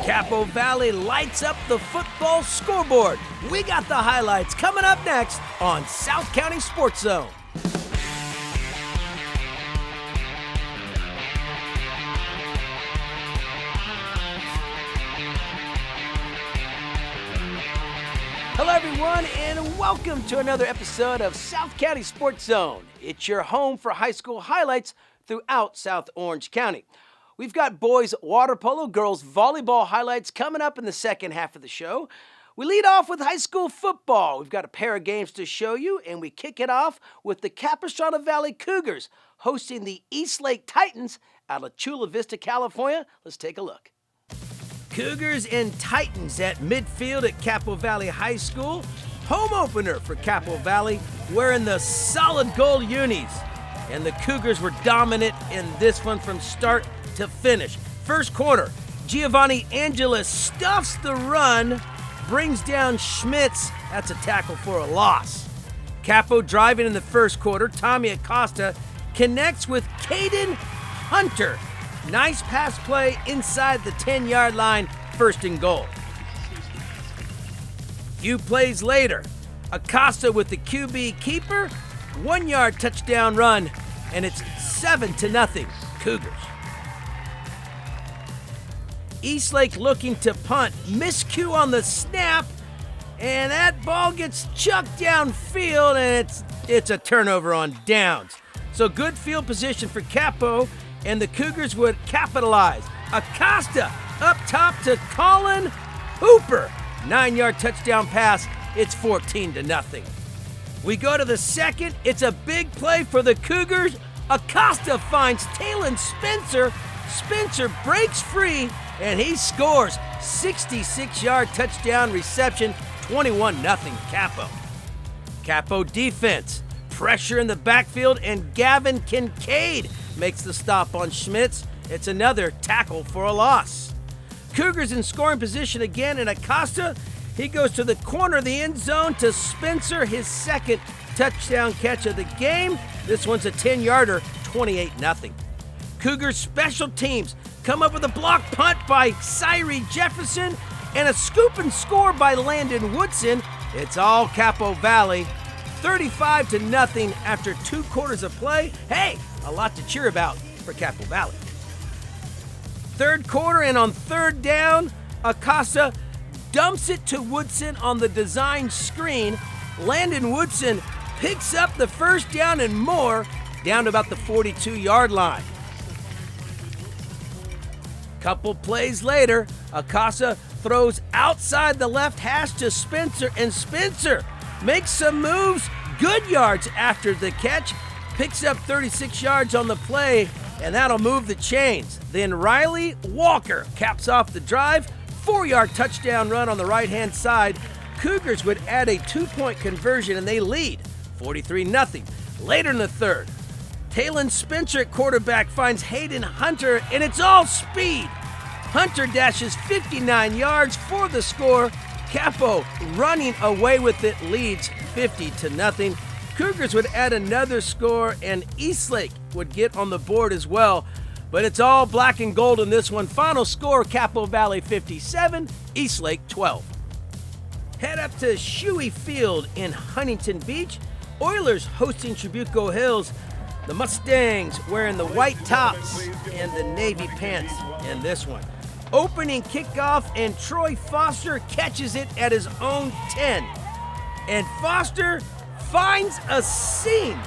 Capo Valley lights up the football scoreboard. We got the highlights coming up next on South County SportsZone. Hello everyone, and welcome to another episode of South County SportsZone. It's your home for high school highlights throughout South Orange County. We've got boys water polo, girls volleyball highlights coming up in the second half of the show. We lead off with high school football. We've got a pair of games to show you, and we kick it off with the Capistrano Valley Cougars hosting the Eastlake Titans out of Chula Vista, California. Let's take a look. Cougars and Titans at midfield at Capo Valley High School. Home opener for Capo Valley, wearing the solid gold unis. And the Cougars were dominant in this one from start to finish. First quarter, Giovanni Angelis stuffs the run, brings down Schmitz. That's a tackle for a loss. Capo driving in the first quarter. Tommy Acosta connects with Caden Hunter. Nice pass play inside the 10-yard line, first and goal. Few plays later, Acosta with the QB keeper, 1-yard touchdown run, and it's 7-0 Cougars. Eastlake looking to punt, miscue on the snap, and that ball gets chucked downfield, and it's a turnover on downs. So good field position for Capo, and the Cougars would capitalize. Acosta up top to Colin Hooper. 9-yard touchdown pass. It's 14-0. We go to the second. It's a big play for the Cougars. Acosta finds Talon Spencer. Spencer breaks free, and he scores. 66-yard touchdown reception. 21-0 Capo. Capo defense. Pressure in the backfield, and Gavin Kincaid makes the stop on Schmitz. It's another tackle for a loss. Cougars in scoring position again, and Acosta, he goes to the corner of the end zone to Spencer, his second touchdown catch of the game. This one's a 10-yarder, 28-0. Cougars special teams come up with a block punt by Cyree Jefferson and a scoop and score by Landon Woodson. It's all Capo Valley. 35-0 after 2 quarters of play. Hey, a lot to cheer about for Capo Valley. Third quarter, and on third down, Acosta dumps it to Woodson on the design screen. Landon Woodson picks up the first down and more, down to about the 42-yard line. Couple plays later, Acosta throws outside the left hash to Spencer, and Spencer makes some moves, good yards after the catch, picks up 36 yards on the play, and that'll move the chains. Then Riley Walker caps off the drive, 4-yard touchdown run on the right-hand side. Cougars would add a 2-point conversion, and they lead 43-0. Later in the third, Talon Spencer at quarterback finds Hayden Hunter, and it's all speed. Hunter dashes 59 yards for the score. Capo running away with it, leads 50-0. Cougars would add another score, and Eastlake would get on the board as well. But it's all black and gold in this one. Final score, Capo Valley 57, Eastlake 12. Head up to Shuey Field in Huntington Beach. Oilers hosting Trabuco Hills. The Mustangs wearing the white tops and the navy pants in this one. Opening kickoff, and Troy Foster catches it at his own 10. And Foster finds a seam.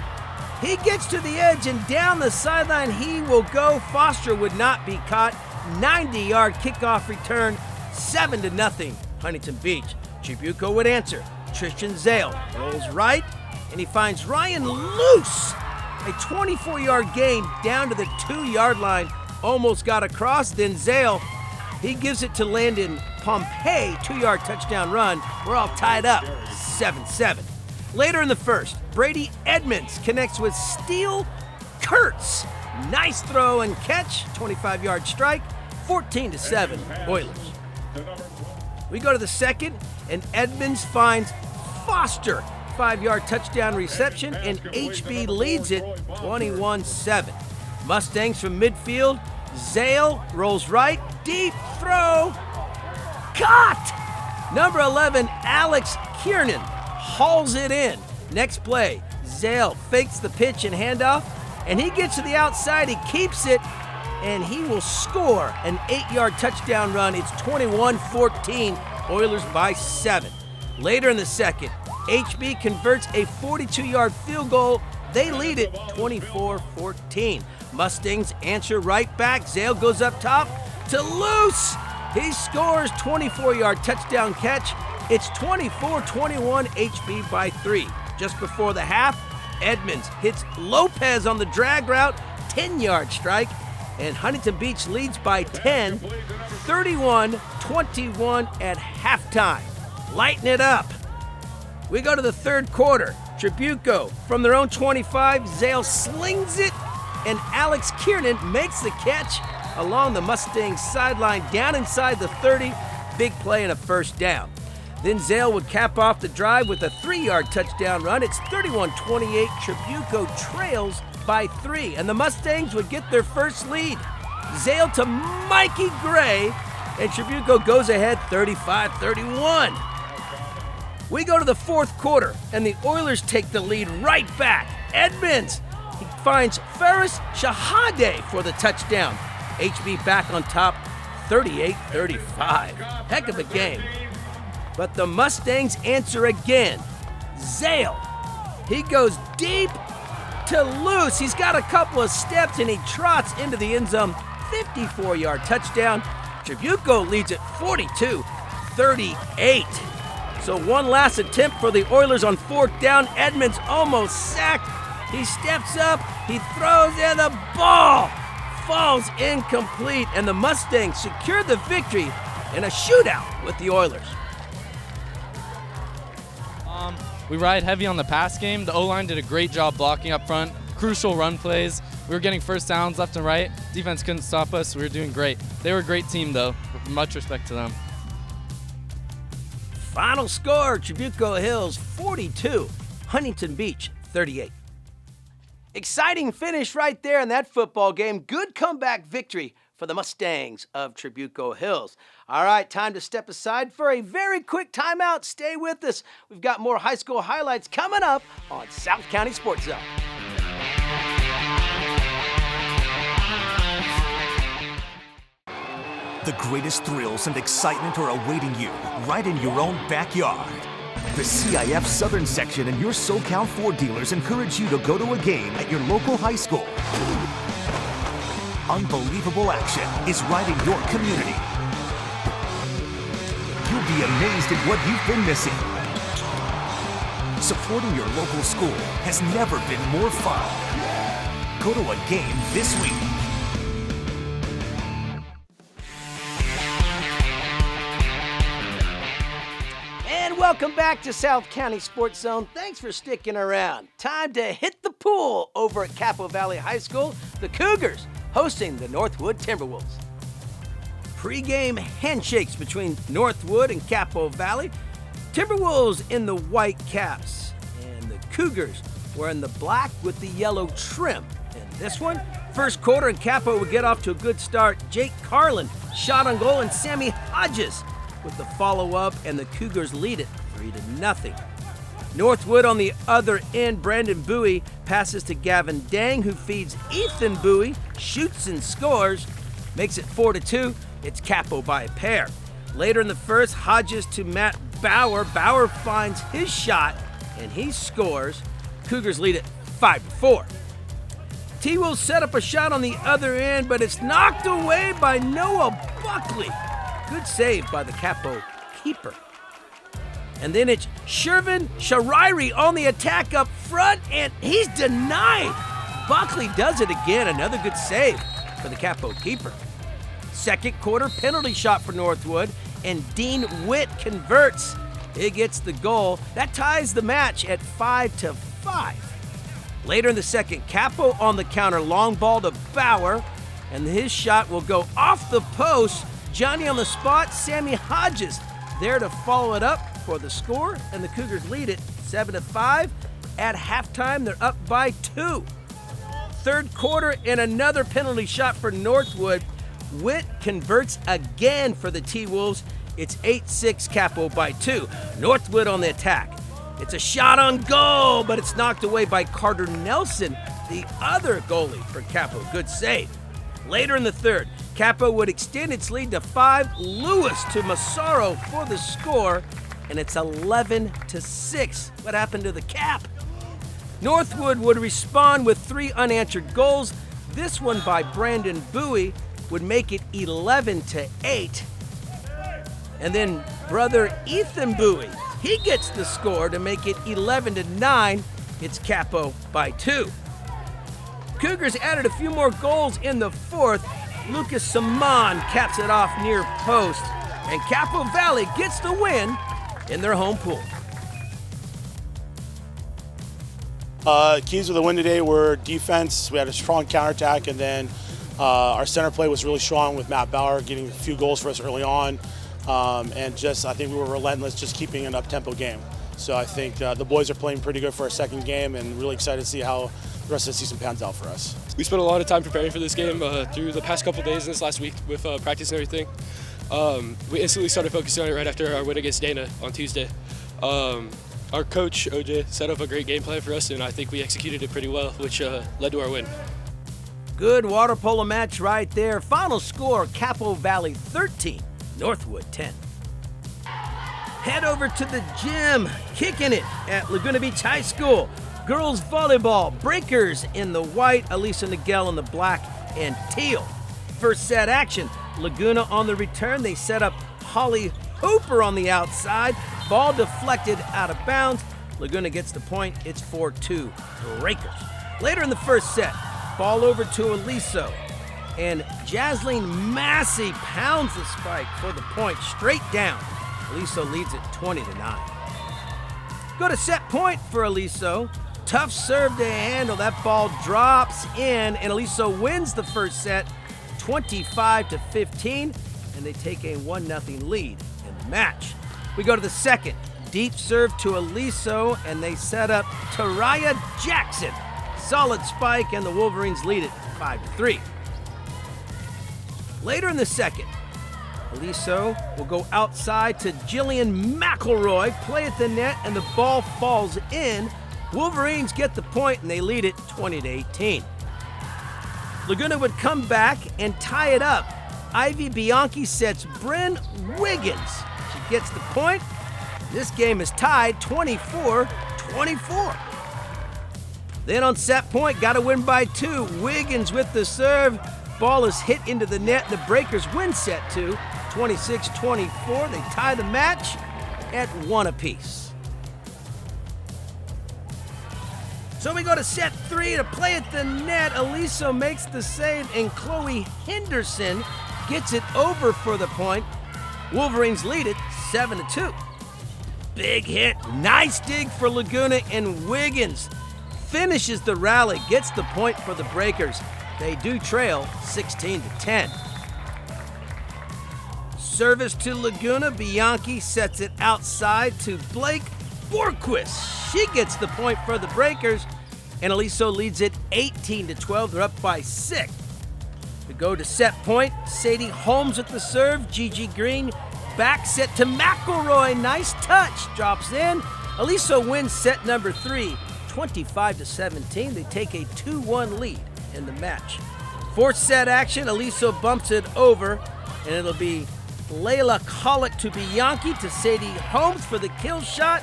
He gets to the edge, and down the sideline he will go. Foster would not be caught. 90-yard kickoff return, 7-0 Huntington Beach. Trabuco would answer. Tristan Zale rolls right, and he finds Ryan loose. A 24-yard gain down to the 2-yard line. Almost got across. Then Zale, he gives it to Landon Pompey. 2-yard touchdown run. We're all tied up, 7-7. Later in the first, Brady Edmonds connects with Steele Kurtz. Nice throw and catch. 25-yard strike. 14-7 Oilers. We go to the second, and Edmonds finds Foster. 5-yard touchdown reception, and HB leads it 21-7. Mustangs from midfield. Zale rolls right, deep throw. Caught! Number 11, Alex Kiernan hauls it in. Next play, Zale fakes the pitch and handoff, and he gets to the outside, he keeps it, and he will score an 8-yard touchdown run. It's 21-14, Oilers by 7. Later in the second, HB converts a 42-yard field goal. They lead it 24-14. Mustangs answer right back. Zale goes up top to Luce. He scores 24-yard touchdown catch. It's 24-21, HB by 3. Just before the half, Edmonds hits Lopez on the drag route, 10-yard strike, and Huntington Beach leads by 10, 31-21 at halftime. Lighten it up. We go to the third quarter. Trabuco from their own 25, Zale slings it, and Alex Kiernan makes the catch along the Mustangs sideline down inside the 30. Big play and a first down. Then Zale would cap off the drive with a 3-yard touchdown run. It's 31-28. Trabuco trails by 3, and the Mustangs would get their first lead. Zale to Mikey Gray, and Trabuco goes ahead 35-31. We go to the fourth quarter, and the Oilers take the lead right back. Edmonds, he finds Ferris Shahade for the touchdown. HB back on top, 38-35. Heck of a game. But the Mustangs answer again. Zale, he goes deep to Luce. He's got a couple of steps, and he trots into the end zone. 54-yard touchdown. Trabuco leads it 42-38. So one last attempt for the Oilers on fourth down. Edmonds almost sacked. He steps up, he throws, and the ball falls incomplete. And the Mustangs secure the victory in a shootout with the Oilers. We ride heavy on the pass game. The O-line did a great job blocking up front. Crucial run plays. We were getting first downs left and right. Defense couldn't stop us. We were doing great. They were a great team, though. Much respect to them. Final score, Trabuco Hills 42, Huntington Beach 38. Exciting finish right there in that football game. Good comeback victory for the Mustangs of Trabuco Hills. All right, time to step aside for a very quick timeout. Stay with us. We've got more high school highlights coming up on South County SportsZone. The greatest thrills and excitement are awaiting you right in your own backyard. The CIF Southern Section and your SoCal Ford dealers encourage you to go to a game at your local high school. Unbelievable action is right in your community. You'll be amazed at what you've been missing. Supporting your local school has never been more fun. Go to a game this week. Welcome back to South County SportsZone. Thanks for sticking around. Time to hit the pool over at Capo Valley High School. The Cougars hosting the Northwood Timberwolves. Pre-game handshakes between Northwood and Capo Valley. Timberwolves in the white caps, and the Cougars were in the black with the yellow trim. And this one, first quarter, and Capo would get off to a good start. Jake Carlin shot on goal, and Sammy Hodges with the follow-up, and the Cougars lead it 3-0. Northwood on the other end, Brandon Bowie passes to Gavin Dang, who feeds Ethan Bowie, shoots and scores, makes it 4-2. It's Capo by a pair. Later in the first, Hodges to Matt Bauer. Bauer finds his shot, and he scores. Cougars lead it 5-4. T-Wolves set up a shot on the other end, but it's knocked away by Noah Buckley. Good save by the Capo keeper. And then it's Shervin Shariri on the attack up front, and he's denied. Buckley does it again, another good save for the Capo keeper. Second quarter penalty shot for Northwood, and Dean Witt converts. He gets the goal. That ties the match at 5-5. Later in the second, Capo on the counter, long ball to Bauer, and his shot will go off the post. Johnny on the spot, Sammy Hodges there to follow it up for the score, and the Cougars lead it 7-5. At halftime, they're up by 2. Third quarter, and another penalty shot for Northwood. Witt converts again for the T-Wolves, It's 8-6 Capo by 2. Northwood on the attack. It's a shot on goal, but it's knocked away by Carter Nelson, the other goalie for Capo. Good save. Later in the third, Capo would extend its lead to 5. Lewis to Massaro for the score, and it's 11-6. What happened to the Cap? Northwood would respond with 3 unanswered goals. This one by Brandon Bowie would make it 11-8. And then brother Ethan Bowie, he gets the score to make it 11-9. It's Capo by 2. Cougars added a few more goals in the fourth. Lucas Saman caps it off near post, and Capo Valley gets the win in their home pool. Keys of the win today were defense. We had a strong counterattack, and then our center play was really strong with Matt Bauer getting a few goals for us early on. And just, I think we were relentless, just keeping an up-tempo game. So I think the boys are playing pretty good for our second game, and really excited to see how the rest of the season pans out for us. We spent a lot of time preparing for this game through the past couple days and this last week with practice and everything. We instantly started focusing on it right after our win against Dana on Tuesday. Our coach, OJ, set up a great game plan for us, and I think we executed it pretty well, which led to our win. Good water polo match right there. Final score, Capo Valley 13, Northwood 10. Head over to the gym, kicking it at Laguna Beach High School. Girls volleyball, Breakers in the white, Aliso Niguel in the black and teal. First set action, Laguna on the return. They set up Holly Hooper on the outside. Ball deflected out of bounds. Laguna gets the point. It's 4-2 Breakers. Later in the first set, ball over to Aliso. And Jasleen Massey pounds the spike for the point straight down. Aliso leads it 20-9. Go to set point for Aliso. Tough serve to handle. That ball drops in, and Aliso wins the first set 25-15, and they take a 1-0 lead in the match. We go to the second. Deep serve to Aliso, and they set up Taraya Jackson. Solid spike, and the Wolverines lead it 5-3. Later in the second, Aliso will go outside to Jillian McElroy, play at the net, and the ball falls in. Wolverines get the point, and they lead it 20-18. Laguna would come back and tie it up. Ivy Bianchi sets Bryn Wiggins. She gets the point. This game is tied 24-24. Then on set point, got to win by 2. Wiggins with the serve. Ball is hit into the net. The Breakers win set 2, 26-24. They tie the match at 1 apiece. So we go to set 3 to play at the net. Aliso makes the save, and Chloe Henderson gets it over for the point. Wolverines lead it 7-2. Big hit, nice dig for Laguna, and Wiggins finishes the rally, gets the point for the Breakers. They do trail 16-10. Service to Laguna. Bianchi sets it outside to Blake Borquist. She gets the point for the Breakers, and Aliso leads it 18-12. They're up by 6. We go to set point. Sadie Holmes with the serve. Gigi Green back set to McElroy. Nice touch. Drops in. Aliso wins set number 3, 25-17. They take a 2-1 lead in the match. Fourth set action. Aliso bumps it over, and it'll be Layla Collick to Bianchi to Sadie Holmes for the kill shot.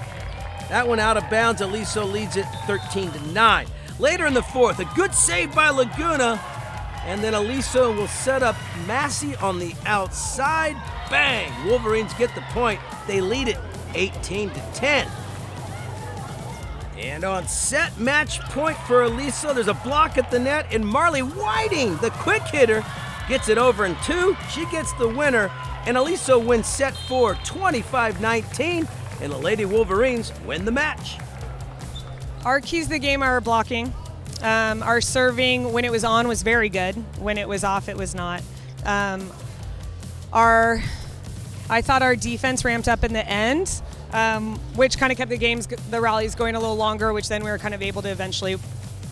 That one out of bounds. Aliso leads it 13-9. Later in the fourth, a good save by Laguna, and then Aliso will set up Massey on the outside. Bang! Wolverines get the point. They lead it 18-10. And on set match point for Aliso, there's a block at the net, and Marley Whiting, the quick hitter, gets it over in 2. She gets the winner, and Aliso wins set 4, 25-19. And the Lady Wolverines win the match. Our keys to the game are blocking. Our serving, when it was on, was very good. When it was off, it was not. I thought our defense ramped up in the end, which kind of kept the rallies going a little longer, which then we were kind of able to eventually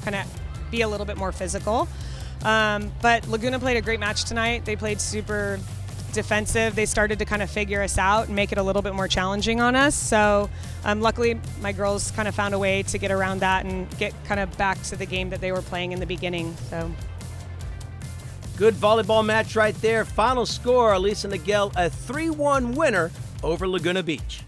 kind of be a little bit more physical. But Laguna played a great match tonight. They played super defensive, they started to kind of figure us out and make it a little bit more challenging on us. So luckily, my girls kind of found a way to get around that and get kind of back to the game that they were playing in the beginning. So. Good volleyball match right there. Final score, Aliso Niguel, a 3-1 winner over Laguna Beach.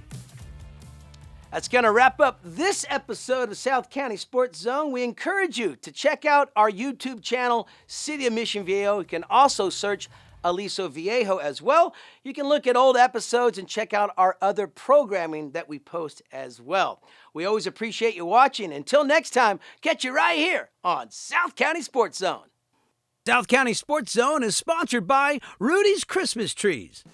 That's going to wrap up this episode of South County Sports Zone. We encourage you to check out our YouTube channel, City of Mission Viejo. You can also search Aliso Viejo as well. You can look at old episodes and check out our other programming that we post as well. We always appreciate you watching. Until next time, catch you right here on South County Sports Zone. South County Sports Zone is sponsored by Rudy's Christmas Trees.